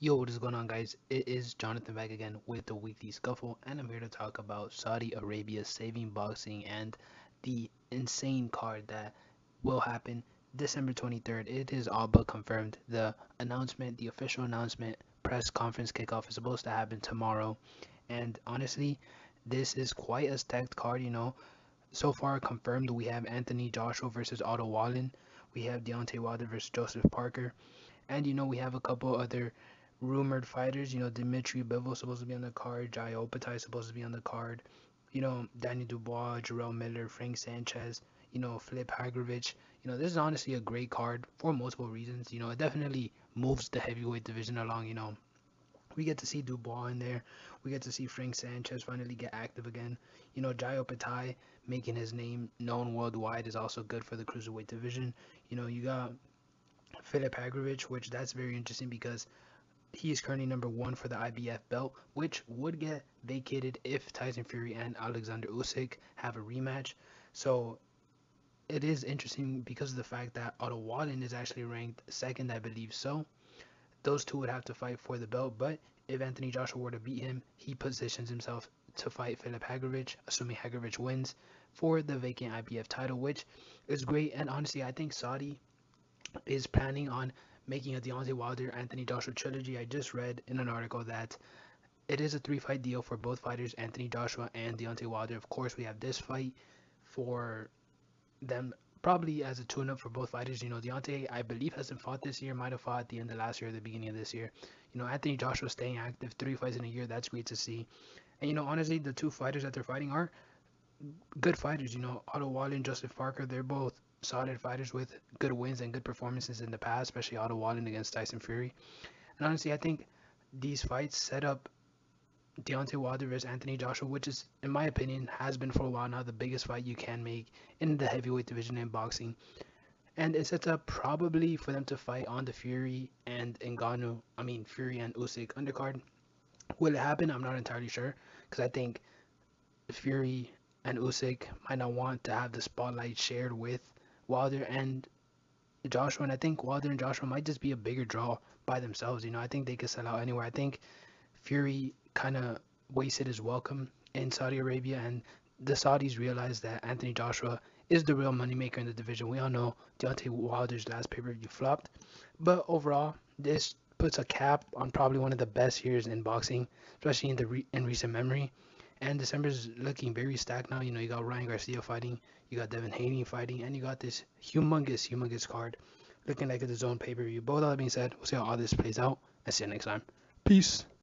Yo, what is going on, guys? It is Jonathan back again with the weekly scuffle, and I'm here to talk about Saudi Arabia saving boxing and the insane card that will happen December 23rd. It is all but confirmed. The official announcement, press conference kickoff is supposed to happen tomorrow, and honestly, this is quite a stacked card. So far confirmed, we have Anthony Joshua versus Otto Wallin, we have Deontay Wilder versus Joseph Parker, and we have a couple other rumored fighters. Dmitry Bivol supposed to be on the card, Jai Opatai supposed to be on the card. Danny Dubois, Jarrell Miller, Frank Sanchez. Flip Hagrovich. This is honestly a great card for multiple reasons. It definitely moves the heavyweight division along. We get to see Dubois in there. We get to see Frank Sanchez finally get active again. Jai Opatai making his name known worldwide is also good for the cruiserweight division. You got Philip Hagrovich, which that's very interesting because he is currently number one for the IBF belt, which would get vacated if Tyson Fury and Alexander Usyk have a rematch. So it is interesting because of the fact that Otto Wallin is actually ranked second, I believe so. Those two would have to fight for the belt, but if Anthony Joshua were to beat him, he positions himself to fight Philip Hagrovich, assuming Hagrovich wins, for the vacant IBF title, which is great. And honestly, I think Saudi is planning on making a Deontay Wilder Anthony Joshua trilogy. I just read in an article that it is a 3 fight deal for both fighters, Anthony Joshua and Deontay Wilder. Of course, we have this fight for them probably as a tune-up for both fighters. Deontay, I believe, hasn't fought this year, might have fought at the end of last year or the beginning of this year. Anthony Joshua staying active, 3 fights in a year, that's great to see. And honestly, the two fighters that they're fighting are good fighters. Otto Wallin and Joseph Parker, they're both solid fighters with good wins and good performances in the past, especially Otto Wallin against Tyson Fury. And honestly, I think these fights set up Deontay Wilder versus Anthony Joshua, which is, in my opinion, has been for a while now the biggest fight you can make in the heavyweight division in boxing. And it sets up probably for them to fight on the Fury and Usyk undercard. Will it happen? I'm not entirely sure because I think Fury and Usyk might not want to have the spotlight shared with Wilder and Joshua, and I think Wilder and Joshua might just be a bigger draw by themselves. I think they could sell out anywhere. I think Fury kind of wasted his welcome in Saudi Arabia, and the Saudis realized that Anthony Joshua is the real moneymaker in the division. We all know Deontay Wilder's last pay-per-view flopped, but overall, this puts a cap on probably one of the best years in boxing, especially in recent memory. And December's looking very stacked now. You got Ryan Garcia fighting, you got Devin Haney fighting, and you got this humongous card looking like it's its own pay-per-view. But with all that being said, we'll see how all this plays out and see you next time. Peace.